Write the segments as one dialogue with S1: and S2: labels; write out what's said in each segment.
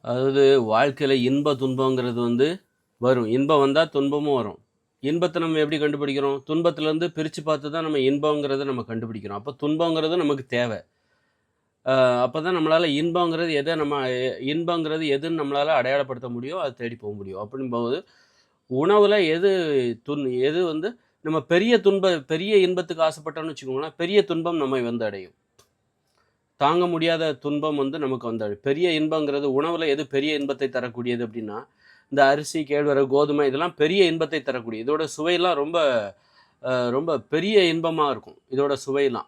S1: அதாவது வாழ்க்கையில இன்ப துன்பங்கிறது வரும். இன்பம் வந்தா துன்பமும் வரும். இன்பத்த நம்ம எப்படி கண்டுபிடிக்கிறோம்? துன்பத்திலருந்து பிரிச்சு பார்த்து தான் நம்ம இன்பங்கிறத நம்ம கண்டுபிடிக்கிறோம். அப்ப துன்பங்கிறது நமக்கு தேவ. அ அப்பதான் நம்மளால இன்பங்கிறது எதுன்னு நம்மளால அடையாளப்படுத்த முடியும். அத தேடி போ முடியும். அப்படிங்கும்போது உணவுல எது நம்ம பெரிய இன்பத்துக்கு ஆசைப்பட்டோம்னு வச்சுக்கோங்களேன், பெரிய துன்பம் நம்மை அடையும். தாங்க முடியாத துன்பம் நமக்கு பெரிய இன்பங்கிறது உணவுல எது பெரிய இன்பத்தை தரக்கூடியது அப்படின்னா, இந்த அரிசி, கேழ்வரகு, கோதுமை இதெல்லாம் பெரிய இன்பத்தை தரக்கூடியது. இதோட சுவையெல்லாம் ரொம்ப பெரிய இன்பமா இருக்கும். இதோட சுவையெல்லாம்.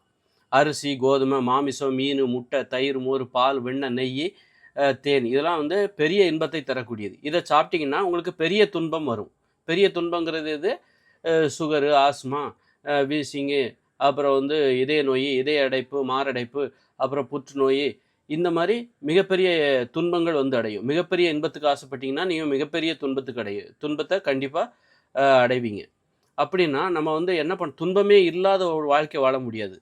S1: அரிசி, கோதுமை, மாமிசம், மீனு, முட்டை, தயிர், மோர், பால், வெண்ணெய், நெய்யி, தேன் இதெல்லாம் பெரிய இன்பத்தை தரக்கூடியது. இத சாப்பிட்டீங்கன்னா, உங்களுக்கு பெரிய துன்பம் வரும். பெரிய துன்பங்கிறது எது? சுகரு, ஆஸ்மா, வீசிங்கு, அப்புறம் இதய நோய், இதய அடைப்பு, மாரடைப்பு, அப்புறம் புற்றுநோய், இந்த மாரி மிகப்பெரிய துன்பங்கள் அடையும். மிகப்பெரிய இன்பத்துக்கு ஆசைப்பட்டீங்கன்னா, நீங்க மிகப்பெரிய துன்பத்த கண்டிப்பா அடைவீங்க. அப்படின்னா, நம்ம என்ன துன்பமே இல்லாத ஒரு வாழ்க்கை வாழ முடியாது.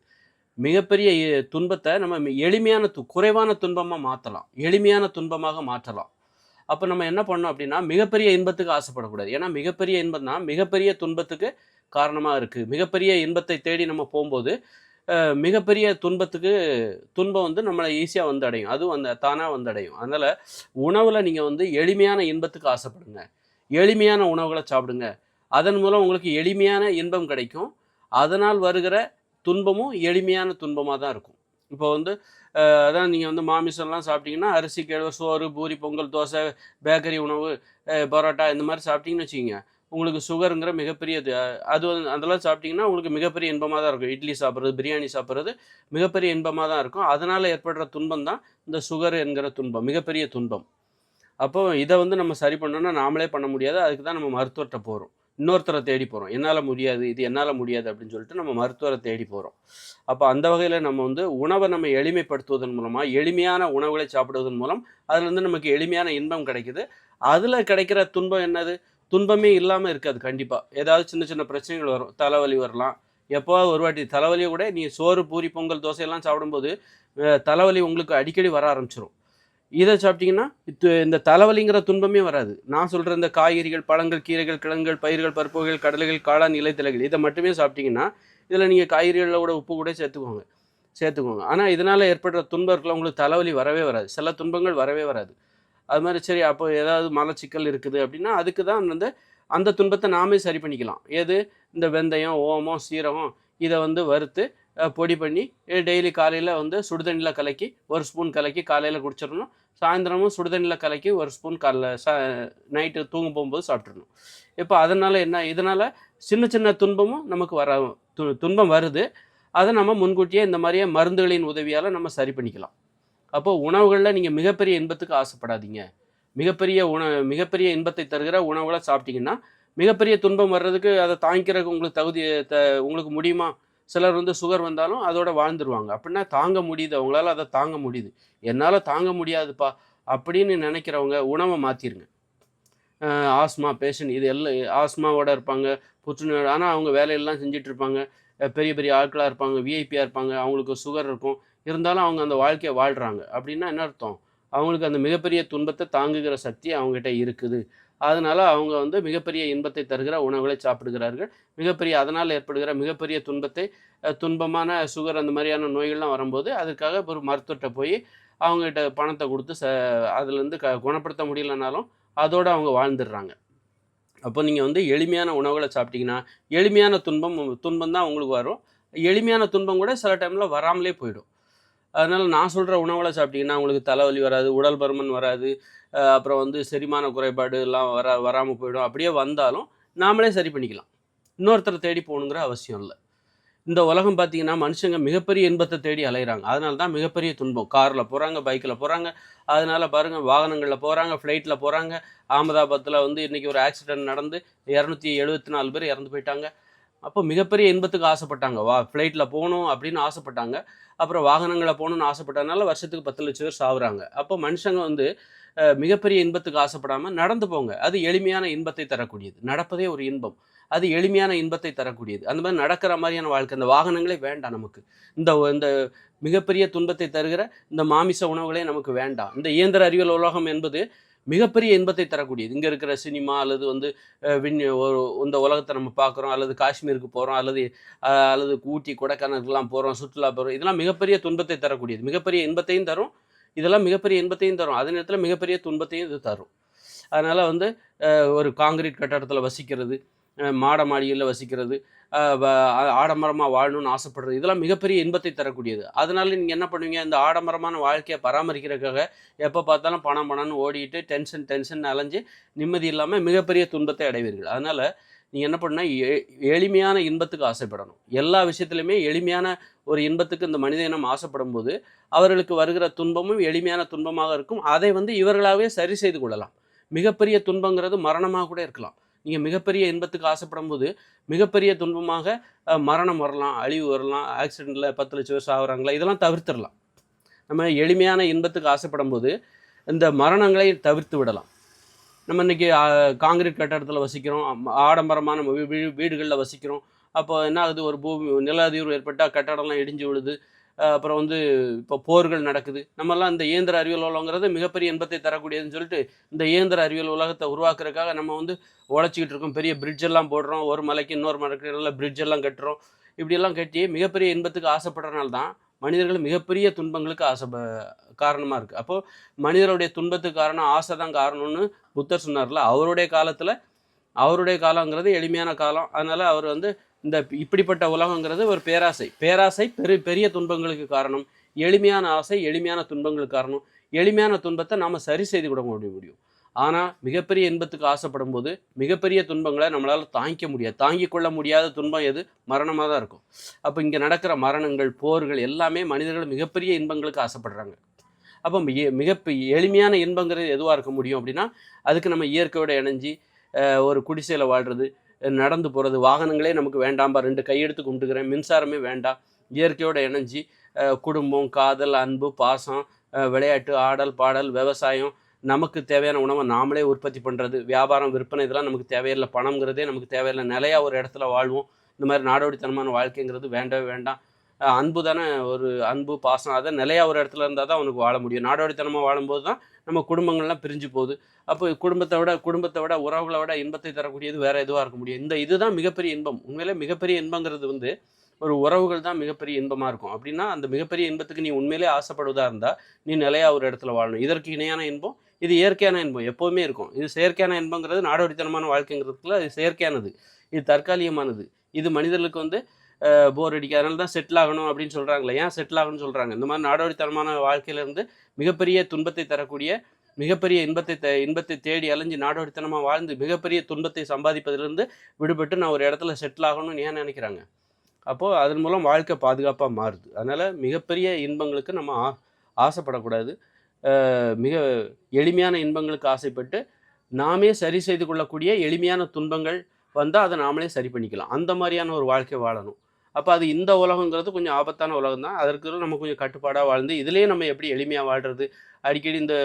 S1: மிகப்பெரிய துன்பத்த நம்ம எளிமையான குறைவான துன்பமா மாத்தலாம். எளிமையான துன்பமாக மாற்றலாம். அப்ப நம்ம என்ன பண்ணணும் அப்படின்னா, மிகப்பெரிய இன்பத்துக்கு ஆசைப்படக்கூடாது. ஏன்னா, மிகப்பெரிய இன்பம் தான் மிகப்பெரிய துன்பத்துக்கு காரணமா இருக்கு. மிகப்பெரிய இன்பத்தை தேடி நம்ம போம்போது, மிகப்பெரிய துன்பம் நம்மள ஈஸியா அடையும். அதுவும் தானா அடையும். அதனால உணவுல நீங்க எளிமையான இன்பத்துக்கு ஆசைப்படுங்க. எளிமையான உணவுகள சாப்பிடுங்க. அதன் மூலம் உங்களுக்கு எளிமையான இன்பம் கிடைக்கும். அதனால் வருகிற துன்பமும் எளிமையான துன்பமா தான் இருக்கும். இப்போ அதான் நீங்க மாமிசம்லாம் சாப்பிட்டீங்கன்னா, அரிசி, கேழ்வரகு, சோறு, பூரி, பொங்கல், தோசை, பேக்கரி உணவு, பரோட்டா இந்த மாரி சாப்பிட்டீங்கன்னு வச்சுக்கங்க, உங்களுக்கு சுகருங்கிற மிகப்பெரிய அது அதெல்லாம் சாப்பிட்டீங்கன்னா, உங்களுக்கு மிகப்பெரிய இன்பமா தான் இருக்கும். இட்லி சாப்பிடுறது, பிரியாணி சாப்பிடுறது மிகப்பெரிய இன்பமா தான் இருக்கும். அதனால ஏற்படுற துன்பம் தான் இந்த சுகர் என்கிற துன்பம். மிகப்பெரிய துன்பம். அப்போ இத நம்ம சரி பண்ணணும்னா நாமளே பண்ண முடியாது. அதுக்கு தான் நம்ம மருத்துவர்ட்ட போறோம். இன்னொருத்தர தேடி போறோம். என்னால முடியாது, இது என்னால முடியாது அப்படின்னு சொல்லிட்டு நம்ம மருத்துவர தேடி போறோம். அப்ப அந்த வகையில நம்ம உணவ நம்ம எளிமைப்படுத்துவதன் மூலமா, எளிமையான உணவுகளை சாப்பிடுவதன் மூலம், அதுலருந்து நமக்கு எளிமையான இன்பம் கிடைக்குது. அதுல கிடைக்கிற துன்பம் என்னது? துன்பமே இல்லாம இருக்காது கண்டிப்பா. ஏதாவது சின்ன சின்ன பிரச்சனைகள் வரும். தலைவலி வரலாம். எப்பவாவது ஒரு வாட்டி தலைவலிய கூட நீங்க சோறு, பூரி, பொங்கல், தோசையெல்லாம் சாப்பிடும்போது, தலைவலி உங்களுக்கு அடிக்கடி வர ஆரம்பிச்சுரும். இத சாப்பிட்டீங்கன்னா, இந்த தலைவலிங்கிற துன்பமே வராது. நான் சொல்ற இந்த காய்கறிகள், பழங்கள், கீரைகள், கிழங்குகள், பயிர்கள், பருப்பு வகைகள், கடலைகள், காளான், இலைத்தழைகள் இத மட்டுமே சாப்பிட்டீங்கன்னா, இதில நீங்க காய்கறிகளோட உப்பு கூட சேர்த்துக்கோங்க. ஆனா, இதனால ஏற்படுற துன்பம் இருக்குல்ல, உங்களுக்கு தலைவலி வரவே வராது. சில துன்பங்கள் வரவே வராது. அது மாரி சரி அப்போ ஏதாவது மலச்சிக்கல் இருக்குது அப்படின்னா, அதுக்கு தான் அந்த துன்பத்த நாமே சரி பண்ணிக்கலாம். எது? இந்த வெந்தயம், ஓமம், சீரகம் இத வறுத்து பொடி பண்ணி டெய்லி காலையில சுடுதண்ணில கலக்கி, 1 ஸ்பூன் கலக்கி காலையில குடிச்சிடணும். சாயந்தரமும் சுடுதண்ணில கலக்கி 1 ஸ்பூன் நைட்டு தூங்க போகும்போது சாப்பிட்றணும். இப்ப இதனால சின்ன சின்ன துன்பமும் நமக்கு துன்பம் வருது. அத நம்ம முன்கூட்டியே இந்த மாரியே மருந்துகளின் உதவியால நம்ம சரி பண்ணிக்கலாம். அப்போ உணவுகள்ல நீங்க மிகப்பெரிய இன்பத்துக்கு ஆசைப்படாதீங்க. மிகப்பெரிய இன்பத்தை தருகிற உணவுகள சாப்பிட்டீங்கன்னா, மிகப்பெரிய துன்பம் வர்றதுக்கு அத தாங்கிக்கிறதுக்கு உங்களுக்கு உங்களுக்கு முடியுமா? சிலர் சுகர் வந்தாலும் அதோட வாழ்ந்துருவாங்க. அப்படின்னா தாங்க முடியுது. அவங்களால அத தாங்க முடியுது. என்னால தாங்க முடியாதுப்பா அப்படின்னு நினைக்கிறவங்க உணவ மாத்திருங்க. அ ஆஸ்மா பேஷண்ட் இது எல்லாம் ஆஸ்மாவோட இருப்பாங்க. புற்றுநோய் ஆனா அவங்க வேலையெல்லாம் செஞ்சுட்டு இருப்பாங்க. பெரிய பெரிய ஆட்களா இருப்பாங்க. விஐபியா இருப்பாங்க. அவங்களுக்கு சுகர் இருக்கும். இருந்தாலும் அவங்க அந்த வாழ்க்கைய வாழ்றாங்க. அப்படின்னா என்ன அர்த்தம்? அவங்களுக்கு அந்த மிகப்பெரிய துன்பத்த தாங்குகிற சக்தி அவங்ககிட்ட இருக்குது. அதனால அவங்க மிகப்பெரிய இன்பத்தை தருகிற உணவுகளை சாப்பிடுகிறார்கள். அதனால் ஏற்படுகிற மிகப்பெரிய துன்பமான சுகர் அந்த மாதிரியான நோய்கள்லாம் வரும்போது, அதுக்காக ஒரு மருத்துவர்ட்ட போய் அவங்ககிட்ட பணத்த குடுத்து அதுலேருந்து குணப்படுத்த முடியலனாலும், அதோட அவங்க வாழ்ந்துடுறாங்க. அப்போ நீங்க எளிமையான உணவுகள சாப்பிட்டீங்கன்னா, எளிமையான துன்பம் தான் உங்களுக்கு வரும். எளிமையான துன்பம் கூட சில டைம்ல வராமலே போயிடும். அதனால நான் சொல்ற உணவுகள சாப்பிட்டீங்கன்னா, உங்களுக்கு தலைவலி வராது, உடல் பருமன் வராது, அப்புறம் செரிமான குறைபாடு எல்லாம் வராம போயிடும். அப்படியே வந்தாலும் நாமளே சரி பண்ணிக்கலாம். இன்னொருத்தர தேடி போகணுங்கிற அவசியம் இல்ல. இந்த உலகம் பார்த்தீங்கன்னா, மனுஷங்க மிகப்பெரிய இன்பத்த தேடி அலையுறாங்க. அதனால தான் மிகப்பெரிய துன்பம். கார்ல போறாங்க, பைக்ல போறாங்க. அதனால பாருங்க வாகனங்கள்ல போறாங்க, ஃப்ளைட்ல போறாங்க. அகமதாபாத்ல இன்னைக்கு ஒரு ஆக்சிடென்ட் நடந்து 274 பேர் இறந்து போயிட்டாங்க. அப்போ மிகப்பெரிய இன்பத்துக்கு ஆசைப்பட்டாங்க. ஃப்ளைட்ல போணும் அப்படின்னு ஆசைப்பட்டாங்க. அப்புறம் வாகனங்கள்ல போணும்னு ஆசைப்பட்டதுனால வருஷத்துக்கு 10,00,000 பேர் சாவுறாங்க. அப்போ மனுஷங்க மிகப்பெரிய இன்பத்துக்கு ஆசைப்படாம நடந்து போங்க. அது எளிமையான இன்பத்தை தரக்கூடியது. நடப்பதே ஒரு இன்பம். அது எளிமையான இன்பத்தை தரக்கூடியது. அந்த மாதிரி நடக்கிற மாதிரியான வாழ்க்கை. அந்த வாகனங்களே வேண்டாம் நமக்கு. இந்த இந்த மிகப்பெரிய துன்பத்தை தருகிற இந்த மாமிச உணவுகளே நமக்கு வேண்டாம். இந்த இயந்திர அறிவியல் உலகம் என்பது மிகப்பெரிய இன்பத்தை தரக்கூடியது. இங்க இருக்கிற சினிமா அல்லது வந்து இந்த உலகத்த நம்ம பார்க்குறோம், அல்லது காஷ்மீருக்கு போறோம், அல்லது ஊட்டி, கொடைக்கானலுக்குலாம் போறோம், சுற்றுலா போறோம். இதெல்லாம் மிகப்பெரிய துன்பத்தை தரக்கூடியது. மிகப்பெரிய இன்பத்தையும் தரும். இதெல்லாம் மிகப்பெரிய இன்பத்தையும் தரும். அதே நேரத்தில மிகப்பெரிய துன்பத்தையும் இது தரும். அதனால வந்து ஒரு கான்கிரீட் கட்டடத்தில வசிக்கிறது, மாட மாளிகையில வசிக்கிறது, அ வ ஆடம்பரமா வாழணும்னு ஆசைப்படுறது, இதெல்லாம் மிகப்பெரிய இன்பத்தை தரக்கூடியது. அதனால நீங்க என்ன பண்ணுவீங்க, இந்த ஆடம்பரமான வாழ்க்கைய பராமரிக்கிறதுக்காக எப்ப பார்த்தாலும் பணம் பணம்னு ஓடிட்டு டென்ஷன் அலைஞ்சு நிம்மதி இல்லாம மிகப்பெரிய துன்பத்தை அடைவீர்கள். அதனால நீங்க என்ன பண்ணணும்னா, எளிமையான இன்பத்துக்கு ஆசைப்படணும். எல்லா விஷயத்திலுமே எளிமையான ஒரு இன்பத்துக்கு இந்த மனித இனம் ஆசைப்படும்போது, அவர்களுக்கு வருகிற துன்பமும் எளிமையான துன்பமாக இருக்கும். அதை வந்து இவர்களாகவே சரி செய்து கொள்ளலாம். மிகப்பெரிய துன்பங்கிறது மரணமாக கூட இருக்கலாம். நீங்க மிகப்பெரிய இன்பத்துக்கு ஆசைப்படும்போது, மிகப்பெரிய துன்பமாக மரணம் வரலாம், அழிவு வரலாம், ஆக்சிடென்ட்ல 10,00,000 பேர் சாகுறாங்களா, இதெல்லாம் தவிர்த்திடலாம். நம்ம எளிமையான இன்பத்துக்கு ஆசைப்படும்போது, இந்த மரணங்களை தவிர்த்து விடலாம். நம்ம இன்னைக்கு கான்கிரீட் கட்டடத்தில வசிக்கிறோம், ஆடம்பரமான வீடுகள்ல வசிக்கிறோம். அப்போ என்ன ஆகுது, ஒரு நில அதிர்வு ஏற்பட்டா கட்டடம்லாம் இடிஞ்சு விழுது. அப்புறம் வந்து இப்போ போர்கள் நடக்குது. நம்மலாம் இந்த இயந்திர அறிவியல் உலகங்கிறது மிகப்பெரிய இன்பத்தை தரக்கூடியதுன்னு சொல்லிட்டு, இந்த இயந்திர அறிவியல் உலகத்த உருவாக்குறதுக்காக நம்ம வந்து உழைச்சிக்கிட்டு இருக்கோம். பெரிய பிரிட்ஜ் எல்லாம் போடுறோம். ஒரு மலைக்கு இன்னொரு மலைக்கு நல்ல பிரிட்ஜ் எல்லாம் கட்டுறோம். இப்படியெல்லாம் கட்டி மிகப்பெரிய இன்பத்துக்கு ஆசைப்படுறனால தான் மனிதர்கள் மிகப்பெரிய துன்பங்களுக்கு காரணமா இருக்கு. அப்போ மனிதருடைய துன்பத்துக்கு காரணம் ஆசை தான் காரணம்னு புத்தர் சொன்னார்ல. அவருடைய காலங்கிறது எளிமையான காலம். அதனால அவர் வந்து இப்படிப்பட்ட உலகங்கிறது ஒரு பேராசை. பேராசை பெரிய துன்பங்களுக்கு காரணம். எளிமையான ஆசை எளிமையான துன்பங்களுக்கு காரணம். எளிமையான துன்பத்தை நாம சரி செய்து கூட முடியும். ஆனா மிகப்பெரிய இன்பத்துக்கு ஆசைப்படும்போது மிகப்பெரிய துன்பங்களை நம்மளால தாங்கிக்க முடியாது. தாங்கிக் கொள்ள முடியாத துன்பம் எது? மரணமா தான் இருக்கும். அப்ப இங்க நடக்கிற மரணங்கள், போர்கள் எல்லாமே மனிதர்கள் மிகப்பெரிய இன்பங்களுக்கு ஆசைப்படுறாங்க. அப்போ எளிமையான இன்பங்கிறது எதுவா இருக்க முடியும் அப்படின்னா, அதுக்கு நம்ம இயற்கையோட இணைஞ்சு ஒரு குடிசையில வாழ்றது, நடந்து போறது, வாகனங்களே நமக்கு வேண்டாம்பா, 2 கையெடுத்து கும்பிட்டுக்கிறேன், மின்சாரமே வேண்டாம், இயற்கையோட இணைஞ்சு குடும்பம், காதல், அன்பு, பாசம், விளையாட்டு, ஆடல், பாடல், விவசாயம், நமக்கு தேவையான உணவை நாமளே உற்பத்தி பண்ணுறது, வியாபாரம், விற்பனை, இதெல்லாம் நமக்கு தேவையில்லை. பணம்ங்கிறதே நமக்கு தேவையில்லை. நிலையா ஒரு இடத்துல வாழ்வோம். இந்த மாதிரி நாடோடித்தனமான வாழ்க்கைங்கிறது வேண்டவே வேண்டாம். அன்பு தானே, ஒரு அன்பு, பாசம், அதை நிலையா ஒரு இடத்துல இருந்தால் தான் அவனுக்கு வாழ முடியும். நாடோடித்தனமாக வாழும்போது தான் நம்ம குடும்பங்கள்லாம் பிரிஞ்சு போகுது. அப்போ குடும்பத்தை விட உறவுகளை விட இன்பத்தை தரக்கூடியது வேற எதுவாக இருக்க முடியும்? இதுதான் மிகப்பெரிய இன்பம். உண்மையிலே மிகப்பெரிய இன்பங்கிறது வந்து ஒரு உறவுகள் தான் மிகப்பெரிய இன்பமாக இருக்கும். அப்படின்னா அந்த மிகப்பெரிய இன்பத்துக்கு நீ உண்மையிலே ஆசைப்படுவதாக இருந்தால் நீ நிலையா ஒரு இடத்துல வாழணும். இதற்கு இணையான இன்பம் இது இயற்கையான இன்பம் எப்போவுமே இருக்கும். இது செயற்கையான இன்பங்கிறது நாடோடித்தனமான வாழ்க்கைங்கிறதுக்குள்ள இது செயற்கையானது, இது தற்காலிகமானது. இது மனிதர்களுக்கு வந்து போர் அடிக்க, அதனால தான் செட்டில் ஆகணும் அப்படின்னு சொல்கிறாங்களே. ஏன் செட்டில் ஆகணும்னு சொல்கிறாங்க? இந்த மாதிரி நாடோடித்தனமான வாழ்க்கையிலேருந்து மிகப்பெரிய துன்பத்தை தரக்கூடிய மிகப்பெரிய இன்பத்தை தேடி அலைஞ்சு நாடோடித்தனமாக வாழ்ந்து மிகப்பெரிய துன்பத்தை சம்பாதிப்பதிலிருந்து விடுபட்டு நான் ஒரு இடத்துல செட்டில் ஆகணும்னு ஏன் நினைக்கிறாங்க? அப்போது அதன் மூலம் வாழ்க்கை பாதுகாப்பாக மாறுது. அதனால் மிகப்பெரிய இன்பங்களுக்கு நம்ம ஆசைப்படக்கூடாது. மிக எளிமையான இன்பங்களுக்கு ஆசைப்பட்டு நாமே சரி செய்து கொள்ளக்கூடிய எளிமையான துன்பங்கள் வந்தால் அதை நாமளே சரி பண்ணிக்கலாம். அந்த மாதிரியான ஒரு வாழ்க்கை வாழணும். அப்போ அது இந்த உலகங்கிறது கொஞ்சம் ஆபத்தான உலகம் தான். அதற்கு நம்ம கொஞ்சம் கட்டுப்பாடாக வாழ்ந்து இதிலேயே நம்ம எப்படி எளிமையாக வாழ்கிறது, அடிக்கடி இந்த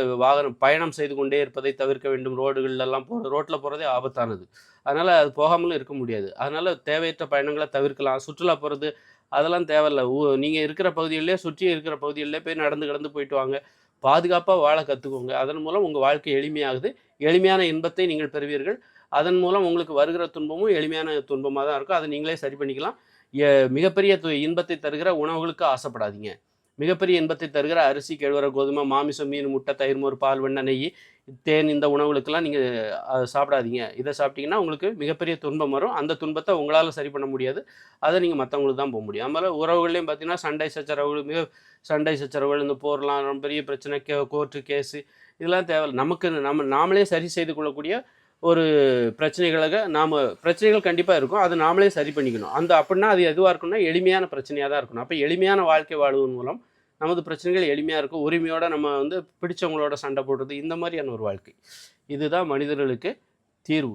S1: பயணம் செய்து கொண்டே இருப்பதை தவிர்க்க வேண்டும். ரோடுகள்லாம் ரோட்டில் போகிறதே ஆபத்தானது. அதனால் அது போகாமலும் இருக்க முடியாது. அதனால் தேவையற்ற பயணங்களை தவிர்க்கலாம். சுற்றுலா போகிறது அதெல்லாம் தேவையில்ல. நீங்கள் இருக்கிற பகுதிகளிலே, சுற்றி இருக்கிற பகுதிகளிலே போய் நடந்து போயிட்டு வாங்க. பாதுகாப்பாக வாழ கற்றுக்கோங்க. அதன் மூலம் உங்கள் வாழ்க்கை எளிமையாகுது. எளிமையான இன்பத்தை நீங்கள் பெறுவீர்கள். அதன் மூலம் உங்களுக்கு வருகிற துன்பமும் எளிமையான துன்பமாக தான் இருக்கும். அதை நீங்களே சரி பண்ணிக்கலாம். மிகப்பெரிய இன்பத்தை தருகிற உணவுகளுக்கு ஆசைப்படாதீங்க. மிகப்பெரிய இன்பத்தை தருகிற அரிசி, கேழ்வரகு, கோதுமை, மாமிசம், மீன், முட்டை, தயிர், மோர், பால், வெண்ணெய், நெய், தேன், இந்த உணவுகளுக்கெல்லாம் நீங்கள் சாப்பிடாதீங்க. இதை சாப்பிட்டீங்கன்னா உங்களுக்கு மிகப்பெரிய துன்பம் வரும். அந்த துன்பத்தை உங்களால் சரி பண்ண முடியாது. அதை நீங்கள் மற்றவங்களுக்கு தான் போக முடியும். அதுமாதிரி உறவுகள்லையும் பார்த்தீங்கன்னா சண்டை சச்சரவுகள், இந்த போர்லாம் ரொம்ப பெரிய பிரச்சனை, கோர்ட்டு கேஸு, இதெல்லாம் தேவையில்லை. நாமளே சரி செய்து கொள்ளக்கூடிய ஒரு பிரச்சனைகள் கண்டிப்பாக இருக்கும். அதை நாமளே சரி பண்ணிக்கணும். அப்படின்னா அது எதுவாக இருக்கும்னா எளிமையான பிரச்சனையாக தான் இருக்கணும். அப்போ எளிமையான வாழ்க்கை வாழ்வதன் மூலம் நமது பிரச்சனைகள் எளிமையாக இருக்கும். உரிமையோட நம்ம வந்து பிடிச்சவங்களோட சண்டை போடுறது, இந்த மாதிரியான ஒரு வாழ்க்கை. இதுதான் மனிதர்களுக்கு தீர்வு.